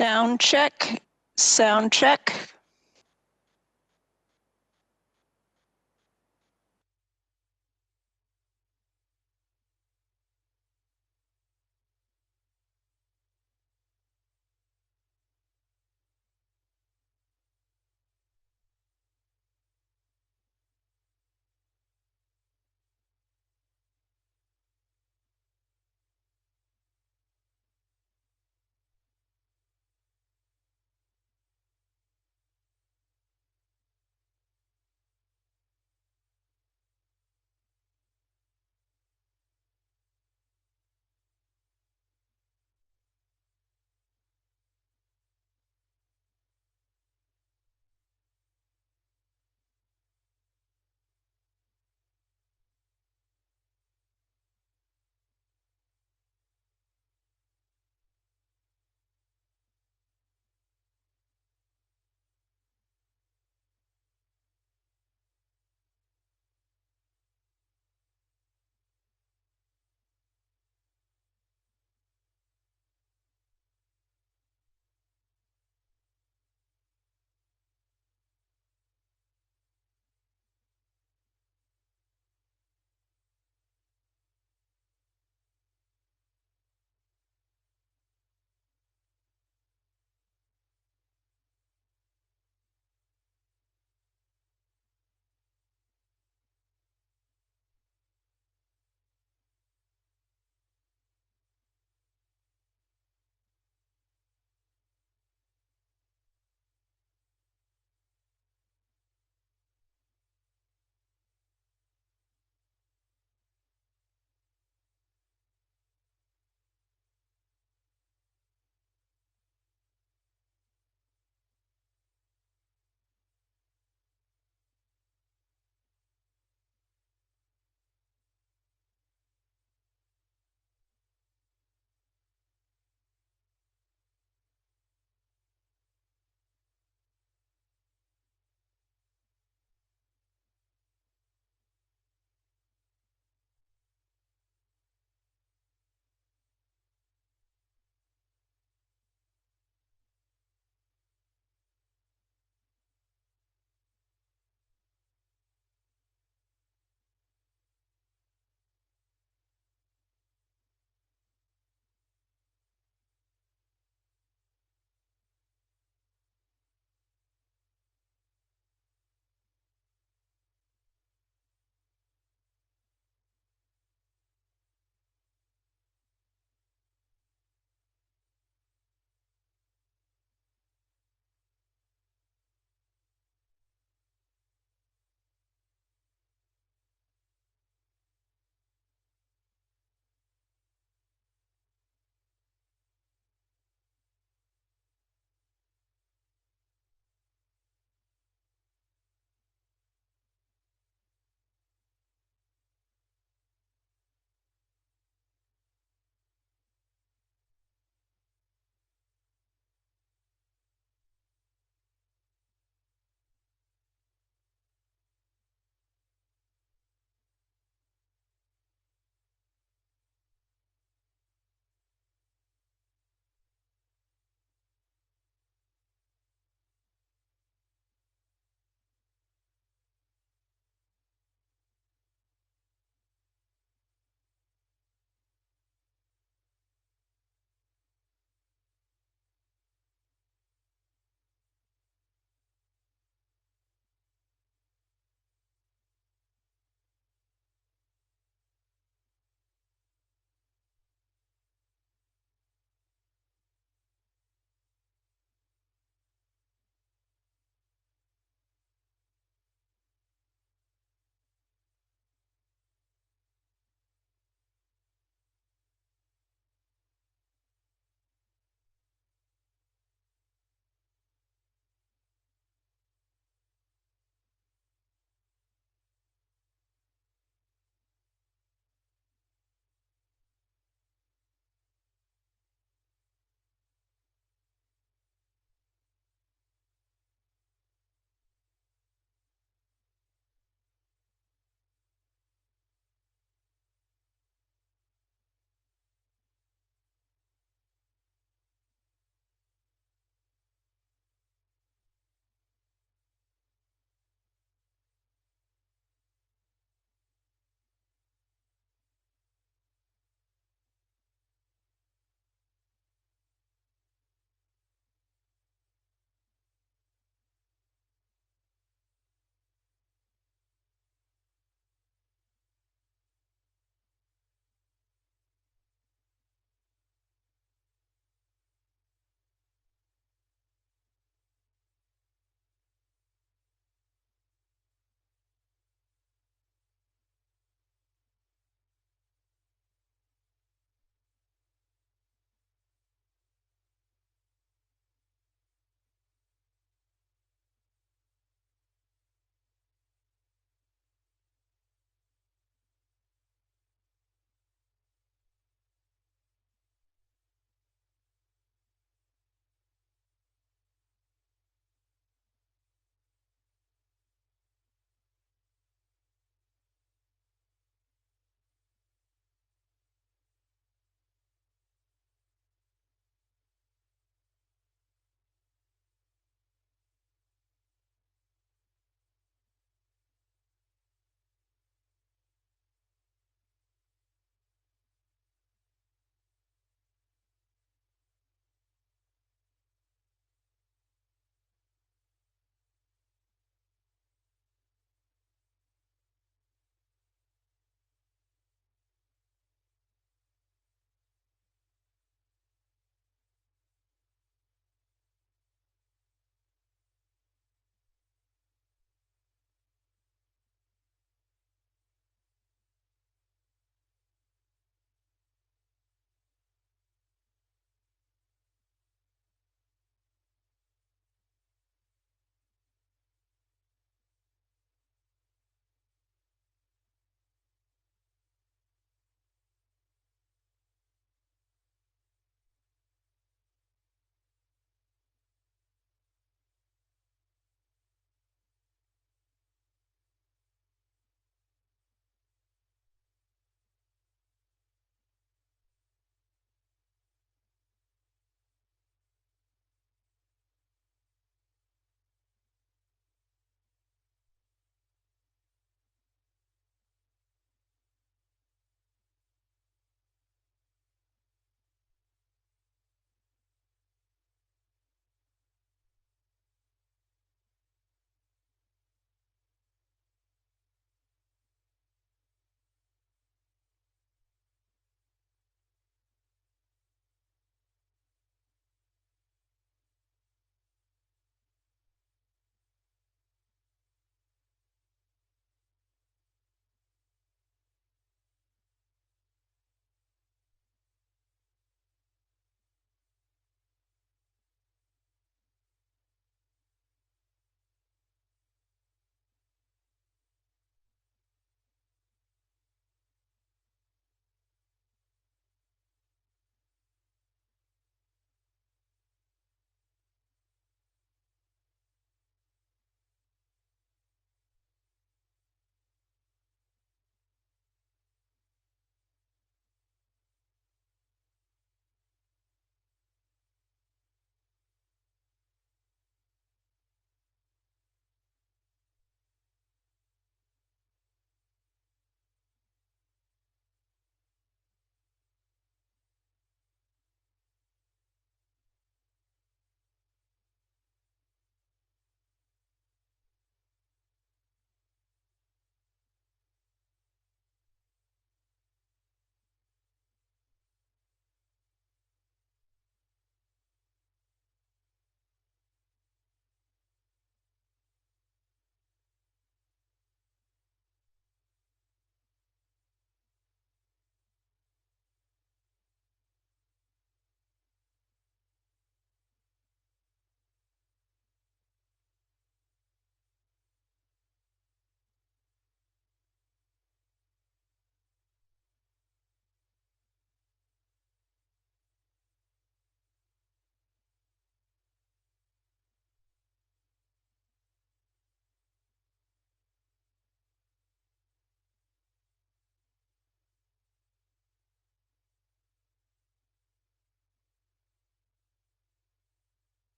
Sound check, sound check.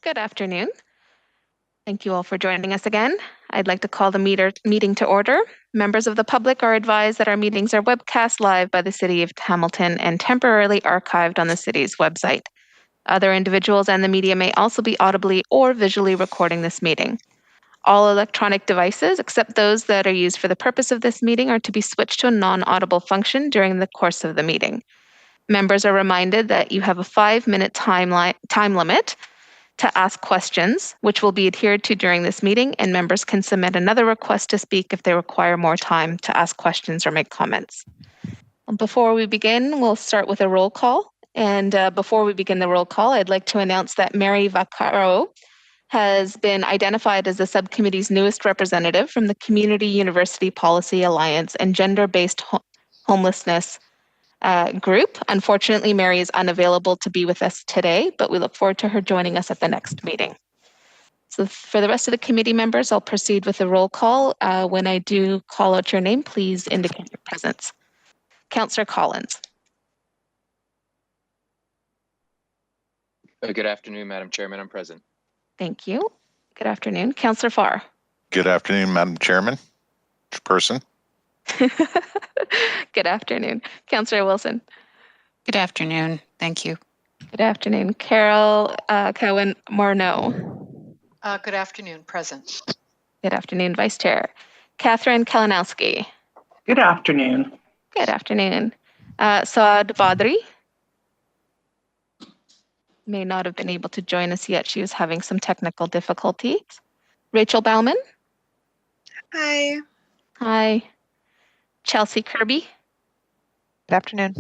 Good afternoon. Thank you all for joining us again. I'd like to call the meeting to order. Members of the public are advised that our meetings are webcast live by the City of Hamilton and temporarily archived on the city's website. Other individuals and the media may also be audibly or visually recording this meeting. All electronic devices, except those that are used for the purpose of this meeting, are to be switched to a non-audible function during the course of the meeting. Members are reminded that you have a 5-minute time limit to ask questions, which will be adhered to during this meeting, and members can submit another request to speak if they require more time to ask questions or make comments. Before we begin, we'll start with a roll call. And before we begin the roll call, I'd like to announce that Mary Vaccaro has been identified as the subcommittee's newest representative from the Community University Policy Alliance and Gender-Based Homelessness group. Unfortunately, Mary is unavailable to be with us today, but we look forward to her joining us at the next meeting. So for the rest of the committee members, I'll proceed with the roll call. When I do call out your name, please indicate your presence. Councillor Collins. Good afternoon, Madam Chairman. I'm present. Thank you. Good afternoon. Councillor Farr. Good afternoon, Madam Chairman. Person. Good afternoon. Councillor Wilson. Good afternoon. Thank you. Good afternoon. Carol Cohen Morneau. Good afternoon. Present. Good afternoon, Vice Chair. Catherine Kalinowski. Good afternoon. Good afternoon. Saad Badri. May not have been able to join us yet. She was having some technical difficulties. Rachel Bauman. Hi. Hi. Chelsea Kirby. Good afternoon.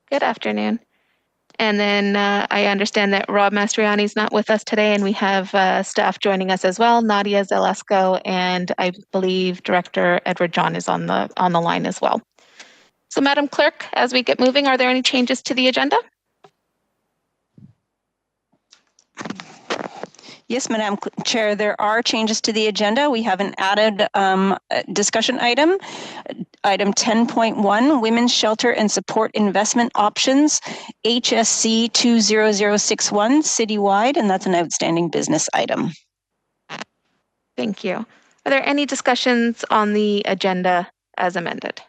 Good afternoon. And then I understand that Rob Mastriani is not with us today, and we have staff joining us as well. Nadia Zalesko, and I believe Director Edward John is on the line as well. So, Madam Clerk, as we get moving, are there any changes to the agenda? Yes, Madam Chair, there are changes to the agenda. We have an added discussion item. Item 10.1, Women's Shelter and Support Investment Options, HSC 20061 citywide, and that's an outstanding business item. Thank you. Are there any discussions on the agenda as amended?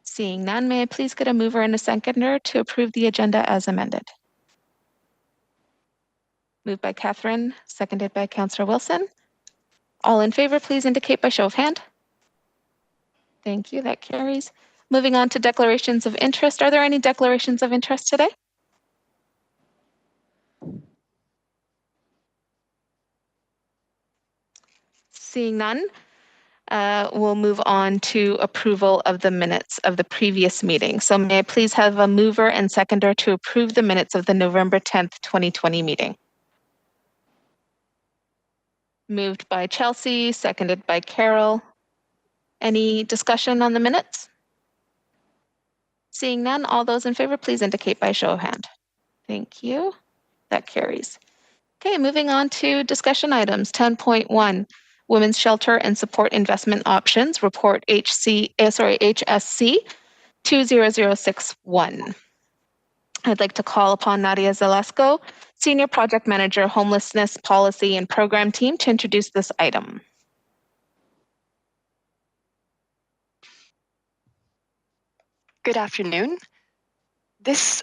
Seeing none, may I please get a mover and a seconder to approve the agenda as amended? Moved by Catherine, seconded by Councillor Wilson. All in favor, please indicate by show of hand. Thank you, that carries. Moving on to declarations of interest. Are there any declarations of interest today? Seeing none, we'll move on to approval of the minutes of the previous meeting. So may I please have a mover and seconder to approve the minutes of the November 10th, 2020 meeting? Moved by Chelsea, seconded by Carol. Any discussion on the minutes? Seeing none, all those in favor, please indicate by show of hand. Thank you. That carries. Okay, moving on to discussion items. 10.1, Women's Shelter and Support Investment Options, Report HSC 20061. I'd like to call upon Nadia Zalesko, Senior Project Manager, Homelessness Policy and Program Team, to introduce this item. Good afternoon. This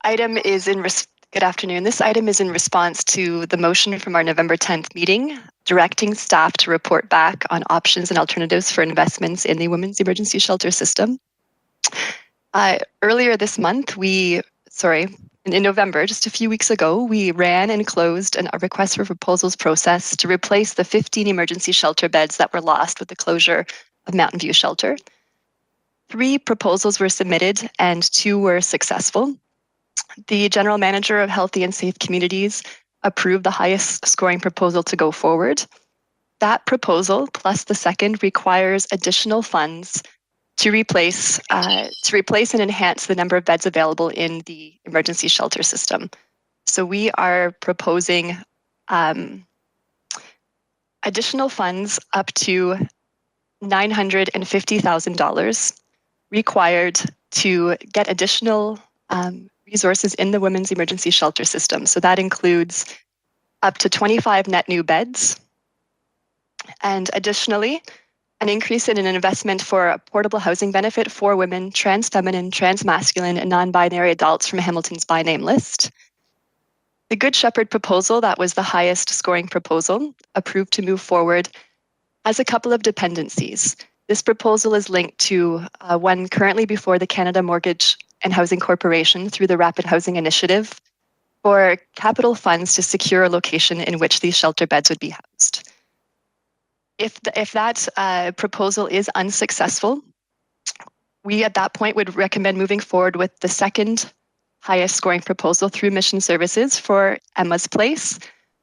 item is in response to the motion from our November 10th meeting, directing staff to report back on options and alternatives for investments in the women's emergency shelter system. Earlier this month, in November, just a few weeks ago, we ran and closed a request for proposals process to replace the 15 emergency shelter beds that were lost with the closure of Mountain View Shelter. 3 proposals were submitted and 2 were successful. The General Manager of Healthy and Safe Communities approved the highest scoring proposal to go forward. That proposal, plus the second, requires additional funds to replace and enhance the number of beds available in the emergency shelter system. So we are proposing additional funds up to $950,000 required to get additional resources in the women's emergency shelter system. So that includes up to 25 net new beds. And additionally, an increase in an investment for a portable housing benefit for women, trans feminine, trans masculine, and non-binary adults from Hamilton's by name list. The Good Shepherd proposal, that was the highest scoring proposal, approved to move forward, has a couple of dependencies. This proposal is linked to one currently before the Canada Mortgage and Housing Corporation through the Rapid Housing Initiative for capital funds to secure a location in which these shelter beds would be housed. If that proposal is unsuccessful, we at that point would recommend moving forward with the second highest scoring proposal through Mission Services for Emma's Place,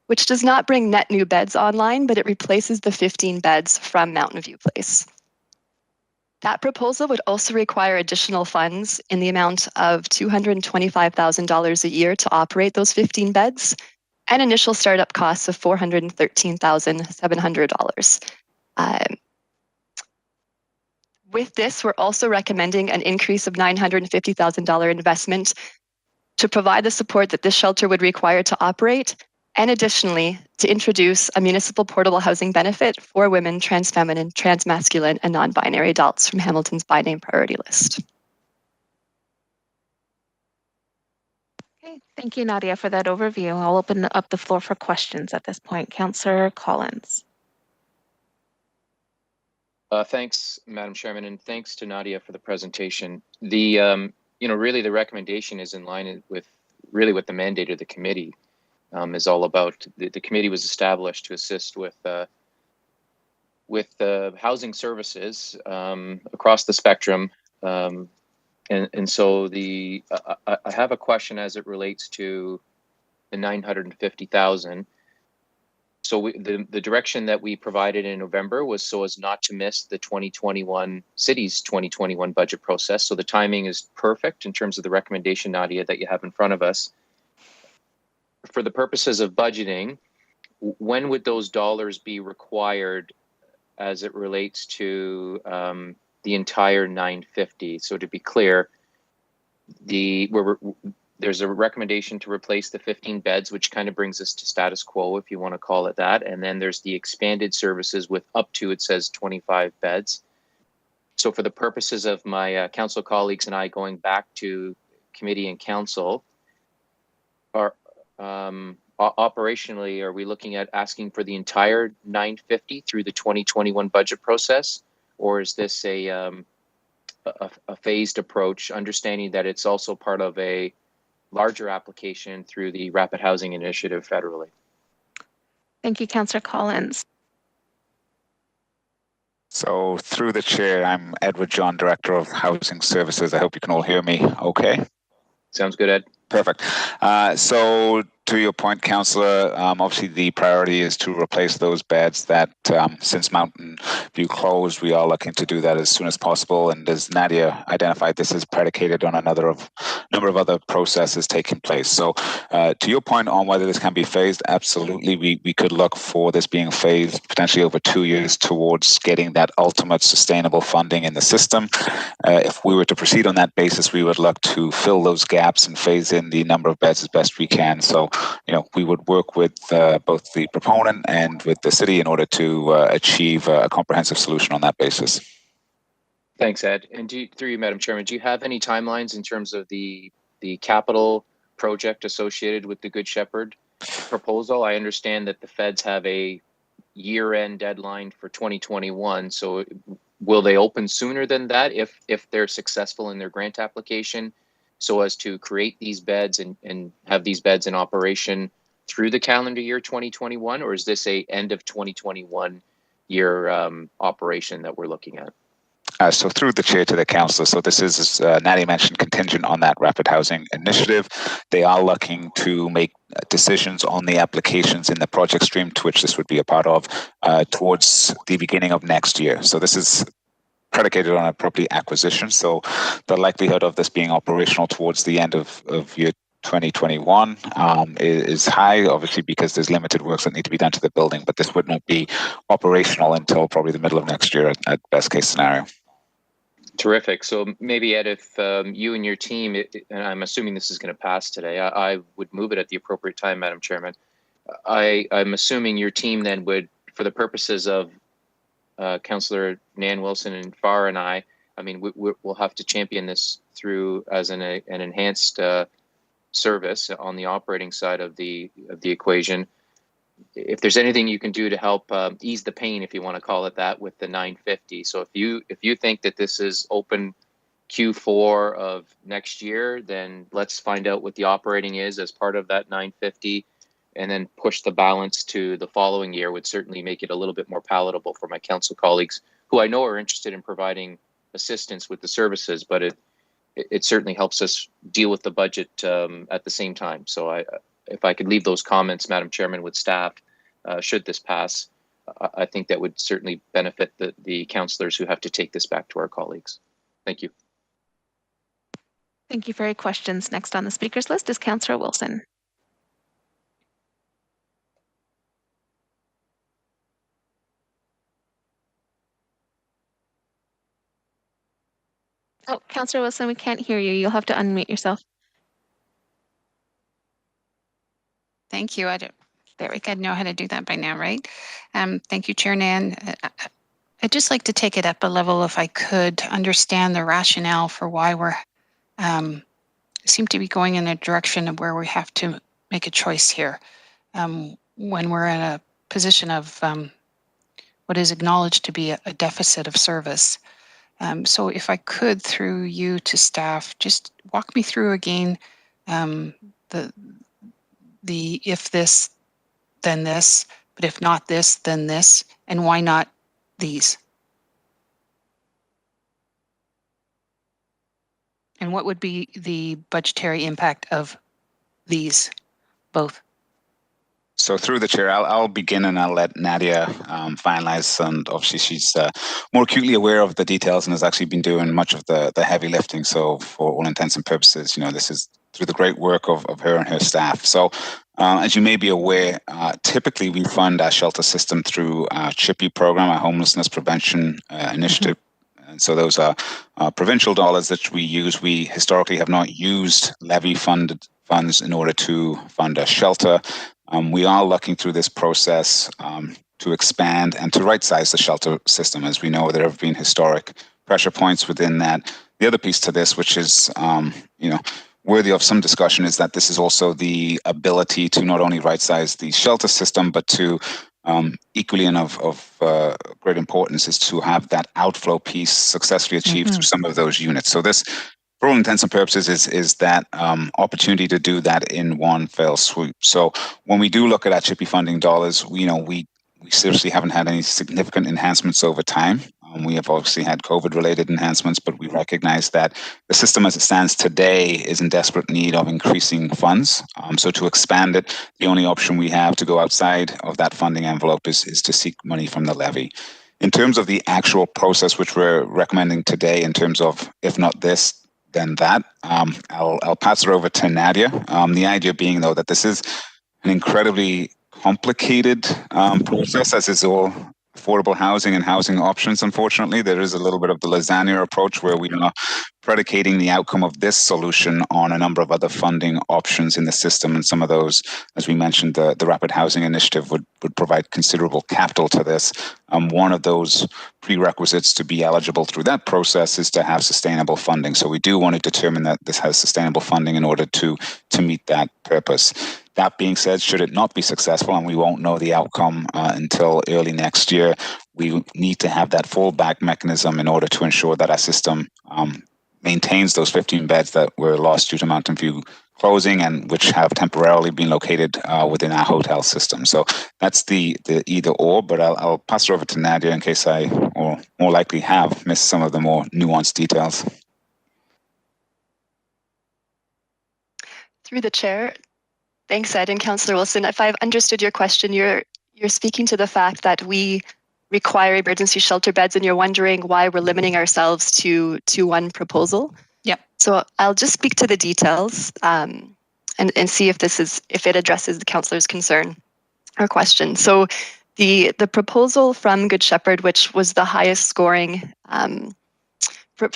which does not bring net new beds online, but it replaces the 15 beds from Mountain View Place. That proposal would also require additional funds in the amount of $225,000 a year to operate those 15 beds, and initial startup costs of $413,700. With this, we're also recommending an increase of $950,000 investment to provide the support that this shelter would require to operate, and additionally, to introduce a municipal portable housing benefit for women, trans feminine, trans masculine, and non-binary adults from Hamilton's by name priority list. Okay, thank you, Nadia, for that overview. I'll open up the floor for questions at this point. Councillor Collins. Thanks, Madam Chairman, and thanks to Nadia for the presentation. The really the recommendation is in line with the mandate of the committee. Is all about. The committee was established to assist with housing services across the spectrum, and so I have a question as it relates to the 950,000. So the direction that we provided in November was so as not to miss the 2021 city's 2021 budget process. So the timing is perfect in terms of the recommendation, Nadia, that you have in front of us. For the purposes of budgeting, when would those dollars be required as it relates to the entire 950? So to be clear, there's a recommendation to replace the 15 beds, which kind of brings us to status quo, if you want to call it that. And then there's the expanded services with up to, it says, 25 beds. So for the purposes of my council colleagues and I going back to committee and council, operationally, are we looking at asking for the entire 950 through the 2021 budget process? Or is this a phased approach, understanding that it's also part of a larger application through the Rapid Housing Initiative federally? Thank you, Councillor Collins. So through the chair, I'm Edward John, Director of Housing Services. I hope you can all hear me okay. Sounds good, Ed. Perfect. So to your point, Councillor, obviously the priority is to replace those beds that since Mountain View closed, we are looking to do that as soon as possible. And as Nadia identified, this is predicated on a number of other processes taking place. So to your point on whether this can be phased, absolutely, we could look for this being phased potentially over 2 years towards getting that ultimate sustainable funding in the system. If we were to proceed on that basis, we would look to fill those gaps and phase in the number of beds as best we can. So, we would work with both the proponent and with the city in order to achieve a comprehensive solution on that basis. Thanks, Ed. And through you, Madam Chairman, do you have any timelines in terms of the capital project associated with the Good Shepherd proposal? I understand that the feds have a year-end deadline for 2021. So will they open sooner than that if they're successful in their grant application, so as to create these beds and have these beds in operation through the calendar year 2021? Or is this a end of 2021 year operation that we're looking at? So through the chair to the council, so this is, as Nadia mentioned, contingent on that Rapid Housing Initiative. They are looking to make decisions on the applications in the project stream to which this would be a part of towards the beginning of next year. So this is predicated on a property acquisition. So the likelihood of this being operational towards the end of year 2021 is high, obviously, because there's limited works that need to be done to the building, but this would not be operational until probably the middle of next year at best case scenario. Terrific. So maybe Ed, if you and your team, and I'm assuming this is going to pass today, I would move it at the appropriate time, Madam Chairman. I'm assuming your team then would, for the purposes of Councillor Nan Wilson and Farr and I mean, we'll have to champion this through as an enhanced service on the operating side of the equation. If there's anything you can do to help ease the pain, if you want to call it that, with the 950. So if you think that this is open Q4 of next year, then let's find out what the operating is as part of that 950, and then push the balance to the following year would certainly make it a little bit more palatable for my council colleagues, who I know are interested in providing assistance with the services, but it certainly helps us deal with the budget at the same time. So if I could leave those comments, Madam Chairman, with staff, should this pass, I think that would certainly benefit the councillors who have to take this back to our colleagues. Thank you. Thank you for your questions. Next on the speakers list is Councillor Wilson. Oh, Councillor Wilson, we can't hear you. You'll have to unmute yourself. Thank you. I think I'd know how to do that by now, right? Thank you, Chair Nan. I'd just like to take it up a level, if I could, to understand the rationale for why we're seem to be going in a direction of where we have to make a choice here when we're in a position of what is acknowledged to be a deficit of service. So if I could, through you to staff, just walk me through again the if this, then this, but if not this, then this, and why not these? And what would be the budgetary impact of these both? So through the chair, I'll begin and I'll let Nadia finalize. And obviously she's more acutely aware of the details and has actually been doing much of the heavy lifting. So for all intents and purposes, this is through the great work of her and her staff. So as you may be aware, typically we fund our shelter system through our CHIPPY program, our homelessness prevention initiative. And so those are provincial dollars that we use. We historically have not used levy-funded funds in order to fund a shelter. We are looking through this process to expand and to right-size the shelter system. As we know, there have been historic pressure points within that. The other piece to this, which is worthy of some discussion, is that this is also the ability to not only right-size the shelter system, but to equally and of great importance is to have that outflow piece successfully achieved through some of those units. So this, for all intents and purposes, is that opportunity to do that in one fell swoop. So when we do look at our CHIPPY funding dollars, we seriously haven't had any significant enhancements over time. We have obviously had COVID-related enhancements, but we recognize that the system as it stands today is in desperate need of increasing funds. So to expand it, the only option we have to go outside of that funding envelope is to seek money from the levy. In terms of the actual process, which we're recommending today, in terms of if not this, then that, I'll pass it over to Nadia. The idea being, though, that this is an incredibly complicated process, as is all affordable housing and housing options. Unfortunately, there is a little bit of the lasagna approach where we are predicating the outcome of this solution on a number of other funding options in the system. And some of those, as we mentioned, the Rapid Housing Initiative would provide considerable capital to this. One of those prerequisites to be eligible through that process is to have sustainable funding. So we do want to determine that this has sustainable funding in order to meet that purpose. That being said, should it not be successful, and we won't know the outcome until early next year, we need to have that fallback mechanism in order to ensure that our system maintains those 15 beds that were lost due to Mountain View closing and which have temporarily been located within our hotel system. So that's the either or, but I'll pass it over to Nadia in case I, or more likely have, missed some of the more nuanced details. Through the chair, thanks, Ed and Councillor Wilson. If I've understood your question, you're speaking to the fact that we require emergency shelter beds, and you're wondering why we're limiting ourselves to one proposal. Yep. So I'll just speak to the details and see if it addresses the councillor's concern or question. So the proposal from Good Shepherd, which was the highest scoring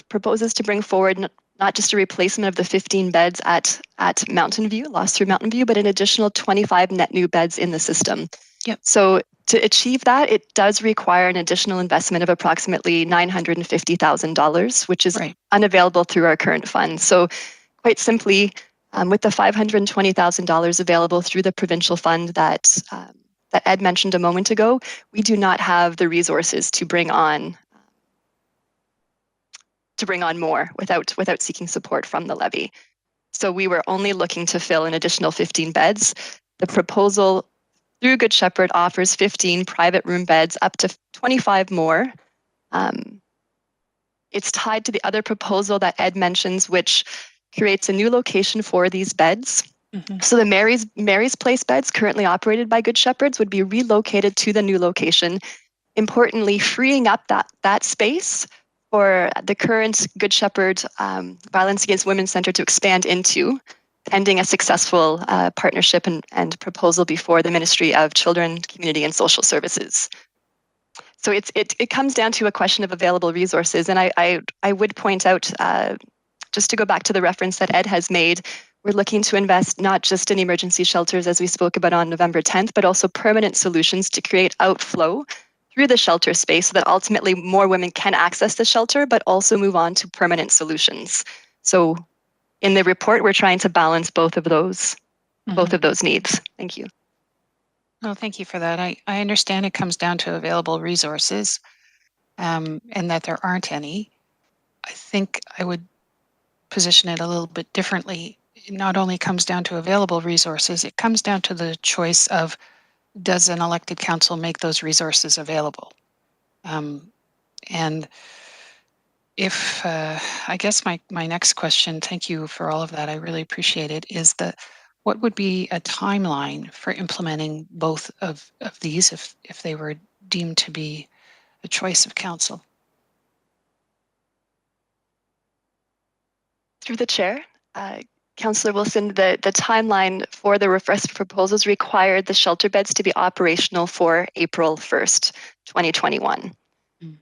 proposes to bring forward not just a replacement of the 15 beds at Mountain View, lost through Mountain View, but an additional 25 net new beds in the system. Yep. So to achieve that, it does require an additional investment of approximately $950,000, which is unavailable through our current funds. So quite simply, with the $520,000 available through the provincial fund that Ed mentioned a moment ago, we do not have the resources to bring on more without seeking support from the levy. So we were only looking to fill an additional 15 beds. The proposal through Good Shepherd offers 15 private room beds, up to 25 more. It's tied to the other proposal that Ed mentions, which creates a new location for these beds. Mm-hmm. So the Mary's Place beds currently operated by Good Shepherds would be relocated to the new location, importantly freeing up that space for the current Good Shepherd Violence Against Women Center to expand into, pending a successful partnership and proposal before the Ministry of Children, Community and Social Services. So it comes down to a question of available resources. And I would point out, just to go back to the reference that Ed has made, we're looking to invest not just in emergency shelters, as we spoke about on November 10th, but also permanent solutions to create outflow through the shelter space so that ultimately more women can access the shelter, but also move on to permanent solutions. So in the report, we're trying to balance both of those needs. Thank you. Well, thank you for that. I understand it comes down to available resources and that there aren't any. I think I would position it a little bit differently. It not only comes down to available resources, it comes down to the choice of, does an elected council make those resources available? And if, I guess my next question, thank you for all of that, I really appreciate it, is what would be a timeline for implementing both of these if they were deemed to be a choice of council? Through the chair, Councillor Wilson, the timeline for the refresh proposals required the shelter beds to be operational for April 1st, 2021.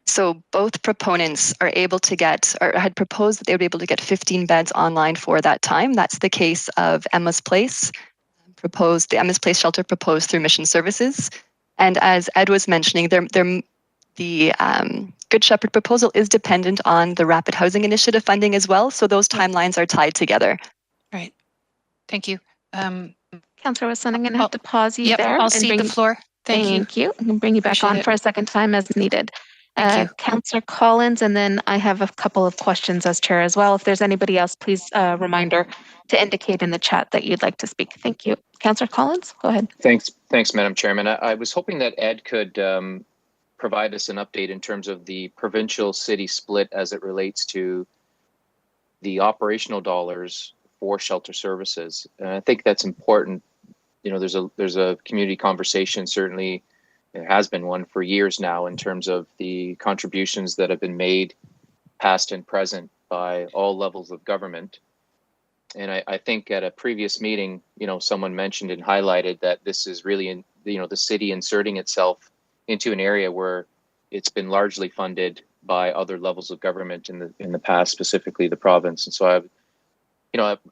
So both proponents are able to get, or had proposed that they would be able to get 15 beds online for that time. That's the case of Emma's Place, the Emma's Place shelter proposed through Mission Services. And as Ed was mentioning, the Good Shepherd proposal is dependent on the Rapid Housing Initiative funding as well. So those timelines are tied together. Right. Thank you. Councillor Wilson, I'm going to have to pause you there. I'll cede the floor. Thank you. I'm going to bring you back Appreciate on it. for a second time as needed. Thank you. Councillor Collins, and then I have a couple of questions as chair as well. If there's anybody else, please reminder to indicate in the chat that you'd like to speak. Thank you. Councillor Collins, go ahead. Thanks, Madam Chairman. I was hoping that Ed could provide us an update in terms of the provincial city split as it relates to the operational dollars for shelter services. And I think that's important. You know, there's a community conversation, certainly there has been one for years now, in terms of the contributions that have been made, past and present, by all levels of government. And I think at a previous meeting, you know, someone mentioned and highlighted that this is really, the city inserting itself into an area where it's been largely funded by other levels of government in the past, specifically the province. And so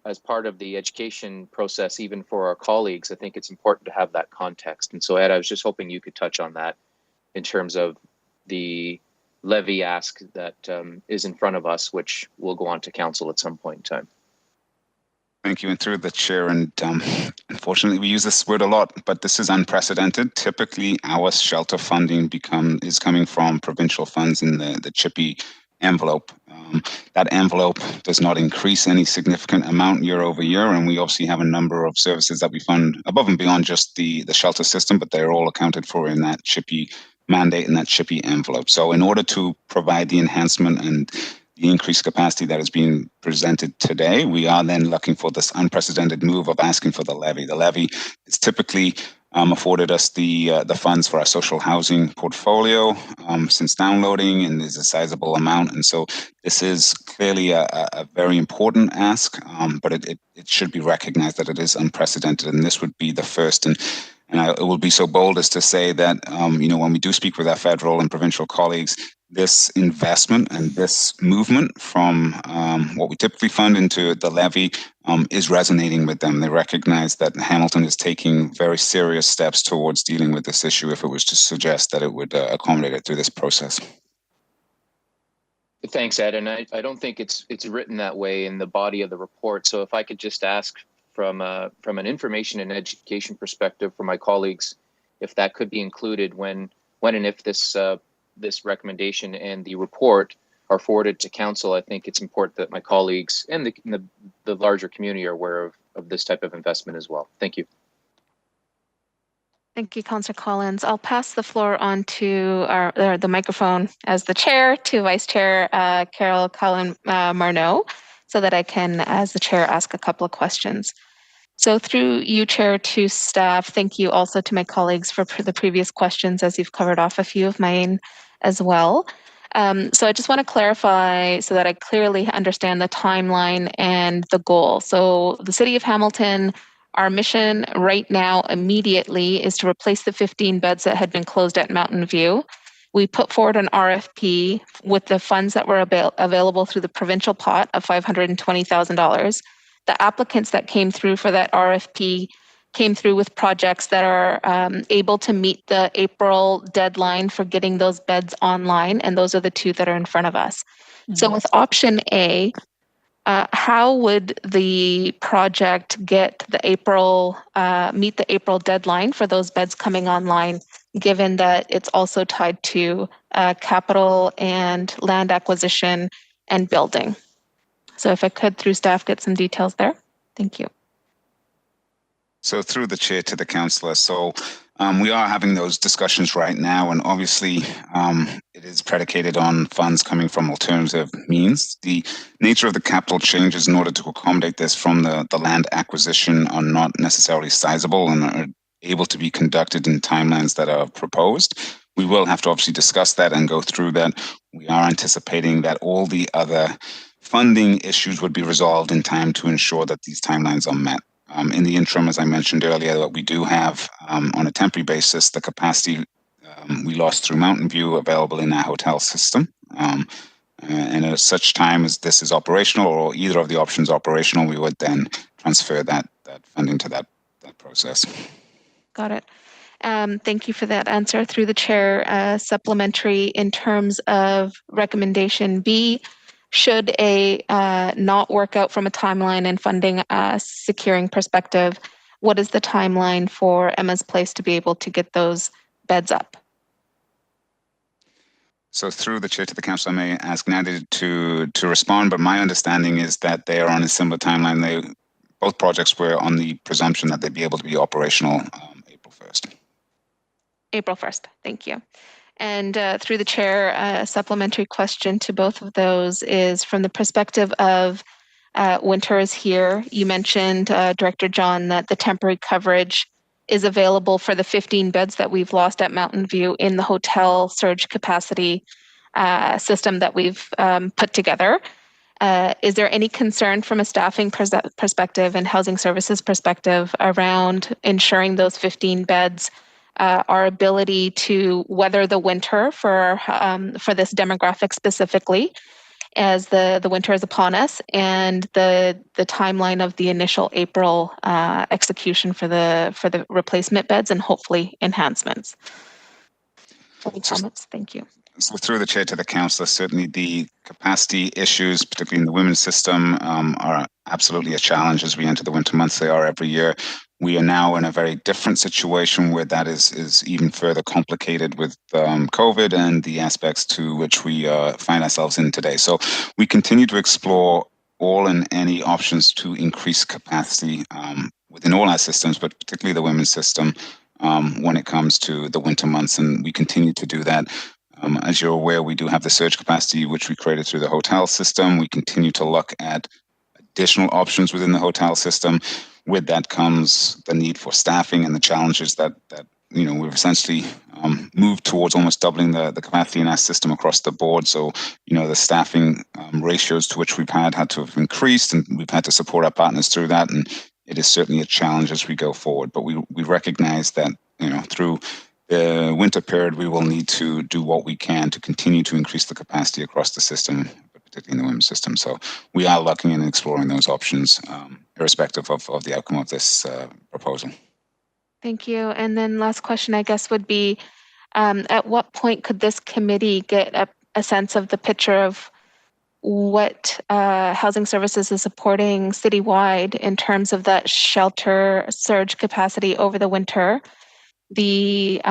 as part of the education process, even for our colleagues, I think it's important to have that context. And so, Ed, I was just hoping you could touch on that in terms of the levy ask that is in front of us, which will go on to council at some point in time. Thank you. And through the chair, and unfortunately we use this word a lot, but this is unprecedented. Typically our shelter funding is coming from provincial funds in the CHIPPY envelope. That envelope does not increase any significant amount year over year, and we obviously have a number of services that we fund above and beyond just the shelter system, but they're all accounted for in that CHIPPY mandate and that CHIPPY envelope. So in order to provide the enhancement and the increased capacity that is being presented today, we are then looking for this unprecedented move of asking for the levy. The levy is typically afforded us the funds for our social housing portfolio since downloading, and there's a sizable amount. And so this is clearly a very important ask, but it should be recognized that it is unprecedented, and this would be the first. And I will be so bold as to say that, when we do speak with our federal and provincial colleagues, this investment and this movement from what we typically fund into the levy is resonating with them. They recognize that Hamilton is taking very serious steps towards dealing with this issue if it was to suggest that it would accommodate it through this process. Thanks, Ed. And I don't think it's written that way in the body of the report. So if I could just ask from an information and education perspective for my colleagues, if that could be included when and if this recommendation and the report are forwarded to council. I think it's important that my colleagues and the larger community are aware of this type of investment as well. Thank you. Thank you, Councillor Collins. I'll pass the floor on to the microphone as the chair to Vice Chair Carol Cullen Marneau, so that I can, as the chair, ask a couple of questions. So through you, Chair, to staff, thank you also to my colleagues for the previous questions, as you've covered off a few of mine as well. So I just want to clarify so that I clearly understand the timeline and the goal. So the City of Hamilton, our mission right now immediately is to replace the 15 beds that had been closed at Mountain View. We put forward an RFP with the funds that were available through the provincial pot of $520,000. The applicants that came through for that RFP came through with projects that are able to meet the April deadline for getting those beds online, and those are the two that are in front of us. Mm-hmm. So with option A, how would the project get the meet the April deadline for those beds coming online, given that it's also tied to capital and land acquisition and building? So if I could, through staff, get some details there. Thank you. So through the chair to the councillor. So we are having those discussions right now, and obviously it is predicated on funds coming from alternative means. The nature of the capital changes in order to accommodate this from the land acquisition are not necessarily sizable and are able to be conducted in timelines that are proposed. We will have to obviously discuss that and go through that. We are anticipating that all the other funding issues would be resolved in time to ensure that these timelines are met. In the interim, as I mentioned earlier, that we do have, on a temporary basis, the capacity we lost through Mountain View available in our hotel system. And at such time as this is operational, or either of the options operational, we would then transfer that funding to that process. Got it. Thank you for that answer. Through the chair, supplementary in terms of recommendation B, should a not work out from a timeline and funding securing perspective, what is the timeline for Emma's Place to be able to get those beds up? So through the chair to the council, I may ask Nadia to respond, but my understanding is that they are on a similar timeline. Both projects were on the presumption that they'd be able to be operational April 1st. April 1st, thank you. And through the chair, a supplementary question to both of those is from the perspective of winter is here. You mentioned, Director John, that the temporary coverage is available for the 15 beds that we've lost at Mountain View in the hotel surge capacity system that we've put together. Is there any concern from a staffing perspective and housing services perspective around ensuring those 15 beds our ability to weather the winter for this demographic specifically, as the winter is upon us, and the timeline of the initial April execution for the replacement beds and hopefully enhancements? Any comments? Thank you. So through the chair to the councillor, certainly the capacity issues, particularly in the women's system, are absolutely a challenge as we enter the winter months. They are every year. We are now in a very different situation where that is even further complicated with COVID and the aspects to which we find ourselves in today. So we continue to explore all and any options to increase capacity within all our systems, but particularly the women's system when it comes to the winter months. And we continue to do that. As you're aware, we do have the surge capacity, which we created through the hotel system. We continue to look at additional options within the hotel system. With that comes the need for staffing and the challenges that we've essentially moved towards almost doubling the capacity in our system across the board. So, the staffing ratios to which we've had to have increased, and we've had to support our partners through that. And it is certainly a challenge as we go forward. But we recognize that, through the winter period, we will need to do what we can to continue to increase the capacity across the system, particularly in the women's system. So we are looking and exploring those options, irrespective of the outcome of this proposal. Thank you. And then last question, I guess, would be, at what point could this committee get a sense of the picture of what housing services is supporting citywide in terms of that shelter surge capacity over the winter, the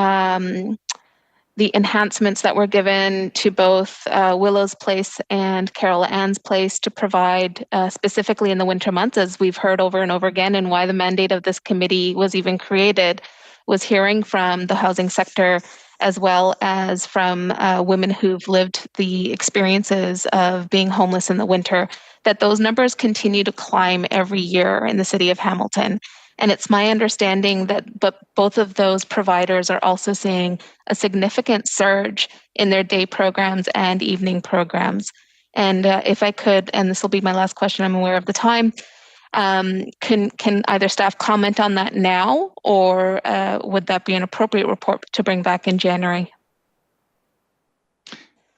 enhancements that were given to both Willow's Place and Carol Ann's Place to provide specifically in the winter months, as we've heard over and over again, and why the mandate of this committee was even created, was hearing from the housing sector as well as from women who've lived the experiences of being homeless in the winter, that those numbers continue to climb every year in the city of Hamilton. And it's my understanding that both of those providers are also seeing a significant surge in their day programs and evening programs. And if I could, and this will be my last question, I'm aware of the time, can either staff comment on that now, or would that be an appropriate report to bring back in January?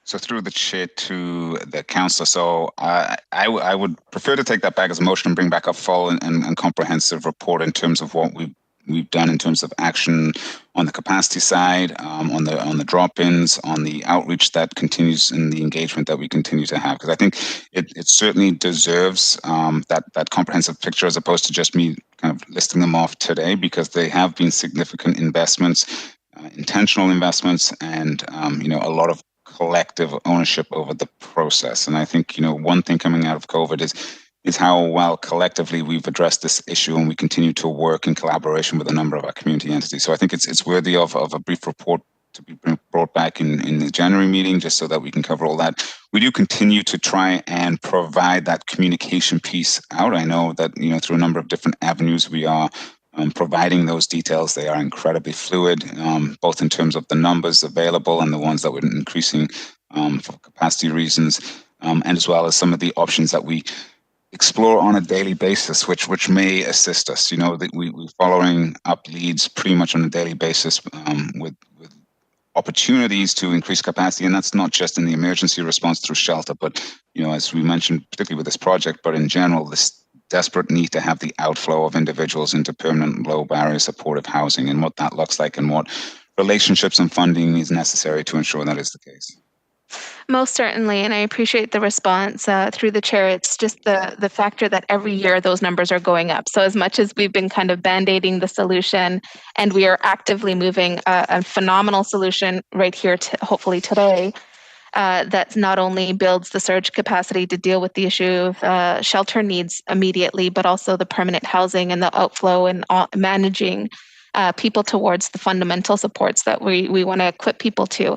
So through the chair to the councillor, so I would prefer to take that back as a motion and bring back a full and comprehensive report in terms of what we've done in terms of action on the capacity side, on the drop-ins, on the outreach that continues, and the engagement that we continue to have. Because I think it certainly deserves that comprehensive picture, as opposed to just me kind of listing them off today, because they have been significant investments, intentional investments, and a lot of collective ownership over the process. And I think one thing coming out of COVID is how well collectively we've addressed this issue, and we continue to work in collaboration with a number of our community entities. So I think it's worthy of a brief report to be brought back in the January meeting, just so that we can cover all that. We do continue to try and provide that communication piece out. I know that through a number of different avenues we are providing those details. They are incredibly fluid, both in terms of the numbers available and the ones that we're increasing for capacity reasons, and as well as some of the options that we explore on a daily basis, which may assist us. We're following up leads pretty much on a daily basis with opportunities to increase capacity, and that's not just in the emergency response through shelter, but as we mentioned, particularly with this project, but in general, this desperate need to have the outflow of individuals into permanent low barrier supportive housing, and what that looks like, and what relationships and funding is necessary to ensure that is the case. Most certainly, and I appreciate the response through the chair. It's just the factor that every year those numbers are going up. So as much as we've been kind of band-aiding the solution, and we are actively moving a phenomenal solution right here to hopefully today, that not only builds the surge capacity to deal with the issue of shelter needs immediately, but also the permanent housing and the outflow and managing people towards the fundamental supports that we want to equip people to.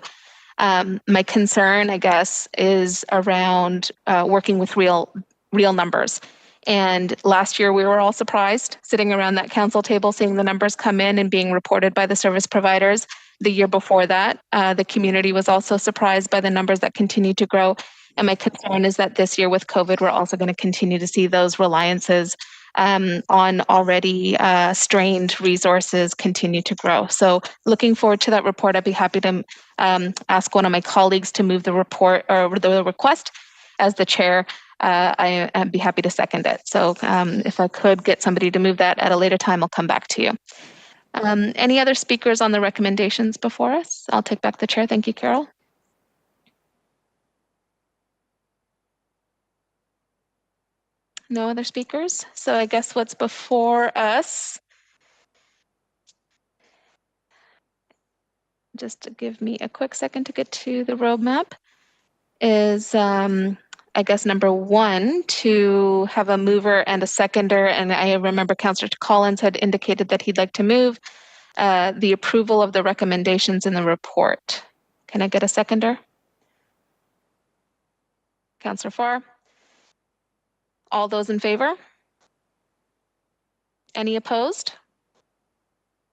My concern, I guess, is around working with real numbers. And last year, we were all surprised sitting around that council table, seeing the numbers come in and being reported by the service providers. The year before that, the community was also surprised by the numbers that continue to grow. And my concern is that this year with COVID, we're also going to continue to see those reliances on already strained resources continue to grow. So looking forward to that report. I'd be happy to ask one of my colleagues to move the report or the request as the chair. I'd be happy to second it. So if I could get somebody to move that at a later time, I'll come back to you. Any other speakers on the recommendations before us? I'll take back the chair. Thank you, Carol. No other speakers? So I guess what's before us, just to give me a quick second to get to the roadmap, is I guess number one, to have a mover and a seconder. And I remember Councillor Collins had indicated that he'd like to move the approval of the recommendations in the report. Can I get a seconder? Councillor Farr. All those in favor? Any opposed?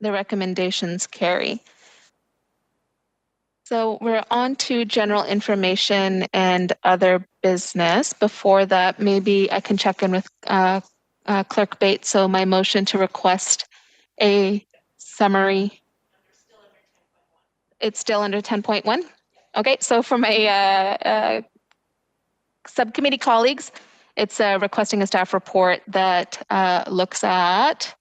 The recommendations carry. So we're on to general information and other business. Before that, maybe I can check in with Clerk Bates. So my motion to request a summary. It's still under 10.1. Okay, so for my subcommittee colleagues, it's requesting a staff report that looks at.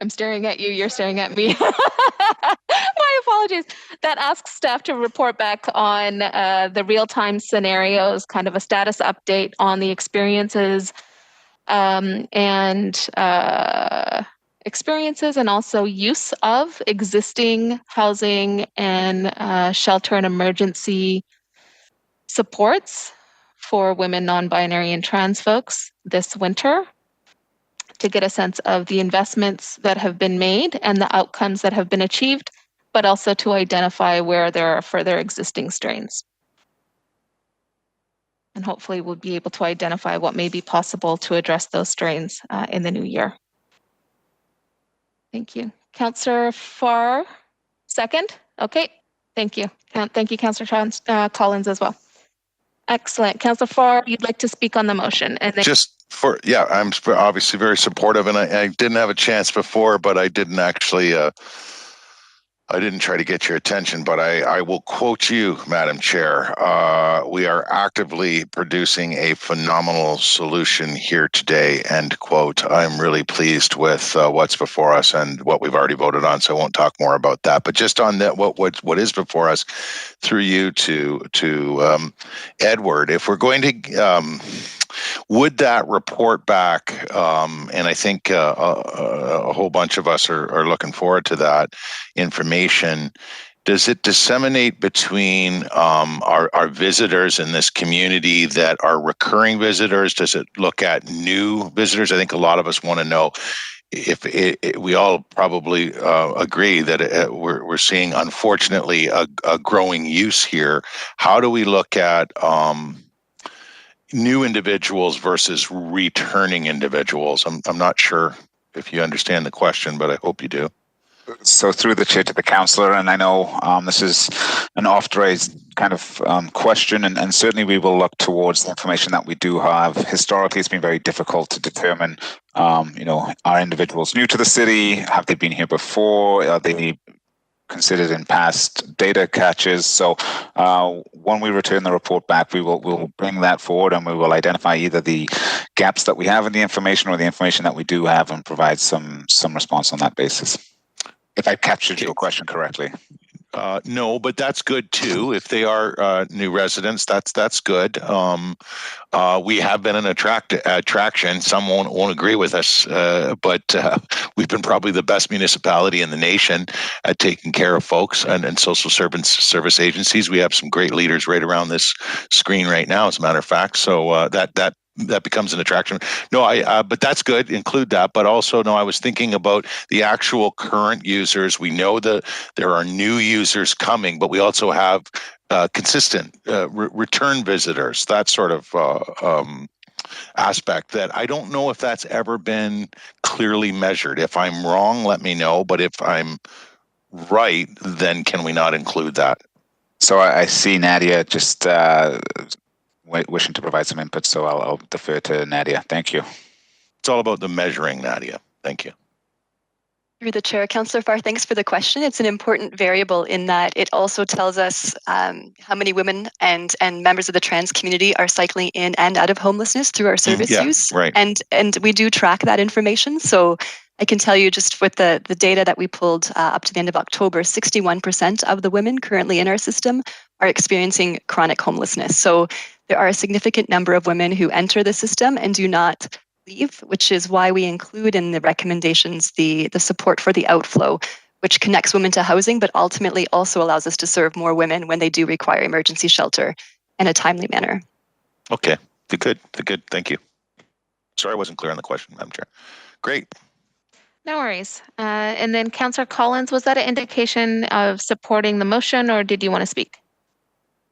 I'm staring at you, you're staring at me. My apologies. That asks staff to report back on the real-time scenarios, kind of a status update on the experiences and also use of existing housing and shelter and emergency supports for women, non-binary, and trans folks this winter, to get a sense of the investments that have been made and the outcomes that have been achieved, but also to identify where there are further existing strains. And hopefully we'll be able to identify what may be possible to address those strains in the new year. Thank you. Councillor Farr, second? Okay, thank you. Thank you, Councillor Collins as well. Excellent. Councillor Farr, you'd like to speak on the motion. And then Yeah, I'm obviously very supportive, and I didn't have a chance before, but I didn't actually, I didn't try to get your attention, but I will quote you, Madam Chair. We are actively producing a phenomenal solution here today, end quote. I'm really pleased with what's before us and what we've already voted on, so I won't talk more about that. But just on that, what is before us, through you to Edward, if we're going to would that report back, and I think a whole bunch of us are looking forward to that information, does it disseminate between our visitors in this community that are recurring visitors? Does it look at new visitors? I think a lot of us want to know if we all probably agree that we're seeing, unfortunately, a growing use here. How do we look at new individuals versus returning individuals? I'm not sure if you understand the question, but I hope you do. So through the chair to the councillor, and I know this is an oft-raised kind of question, and certainly we will look towards the information that we do have. Historically, it's been very difficult to determine, are individuals new to the city? Have they been here before? Are they considered in past data catches? So when we return the report back, we'll bring that forward, and we will identify either the gaps that we have in the information or the information that we do have, and provide some response on that basis. If I captured your question correctly. No, but that's good too. If they are new residents, that's good. We have been an attraction. Some won't agree with us, but we've been probably the best municipality in the nation at taking care of folks and social service agencies. We have some great leaders right around this screen right now, as a matter of fact. So that becomes an attraction. No, but that's good. Include that. But also, no, I was thinking about the actual current users. We know that there are new users coming, but we also have consistent return visitors. That sort of aspect that I don't know if that's ever been clearly measured. If I'm wrong, let me know. But if I'm right, then can we not include that? So I see Nadia just wishing to provide some input, so I'll defer to Nadia. Thank you. It's all about the measuring, Nadia. Thank you. Through the chair, Councillor Farr, thanks for the question. It's an important variable in that it also tells us how many women and members of the trans community are cycling in and out of homelessness through our service use. Right. And we do track that information. So I can tell you, just with the data that we pulled up to the end of October, 61% of the women currently in our system are experiencing chronic homelessness. So there are a significant number of women who enter the system and do not leave, which is why we include in the recommendations the support for the outflow, which connects women to housing, but ultimately also allows us to serve more women when they do require emergency shelter in a timely manner. Okay, good. Thank you. Sorry, I wasn't clear on the question, Madam Chair. Great. No worries. And then Councillor Collins, was that an indication of supporting the motion, or did you want to speak?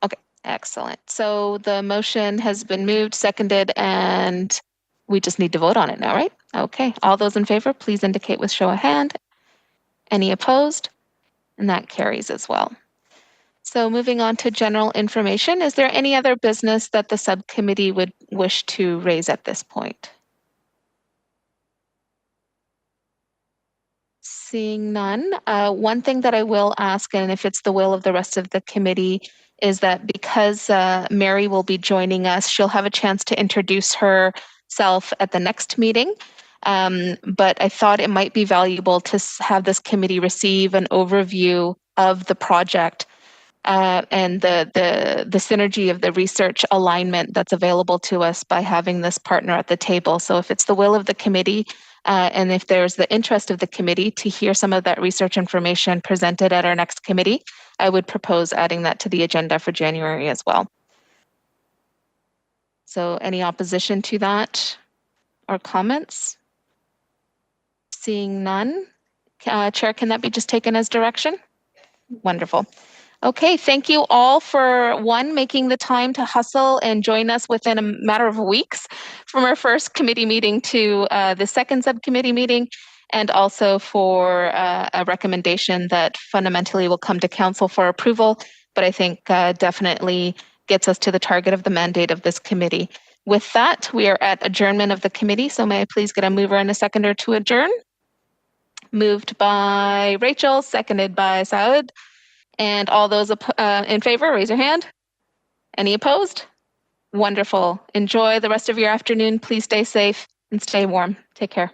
Okay, excellent. So the motion has been moved, seconded, and we just need to vote on it now, right? Okay, all those in favor, please indicate with show of hand. Any opposed? And that carries as well. So moving on to general information, is there any other business that the subcommittee would wish to raise at this point? Seeing none, one thing that I will ask, and if it's the will of the rest of the committee, is that because Mary will be joining us, she'll have a chance to introduce herself at the next meeting. But I thought it might be valuable to have this committee receive an overview of the project and the synergy of the research alignment that's available to us by having this partner at the table. So if it's the will of the committee, and if there's the interest of the committee to hear some of that research information presented at our next committee, I would propose adding that to the agenda for January as well. So any opposition to that or comments? Seeing none. Chair, can that be just taken as direction? Wonderful. Okay, thank you all for making the time to hustle and join us within a matter of weeks from our first committee meeting to the second subcommittee meeting, and also for a recommendation that fundamentally will come to council for approval, but I think definitely gets us to the target of the mandate of this committee. With that, we are at adjournment of the committee, so may I please get a mover and a seconder to adjourn? Moved by Rachel, seconded by Saud. And all those in favor, raise your hand. Any opposed? Wonderful. Enjoy the rest of your afternoon. Please stay safe and stay warm. Take care.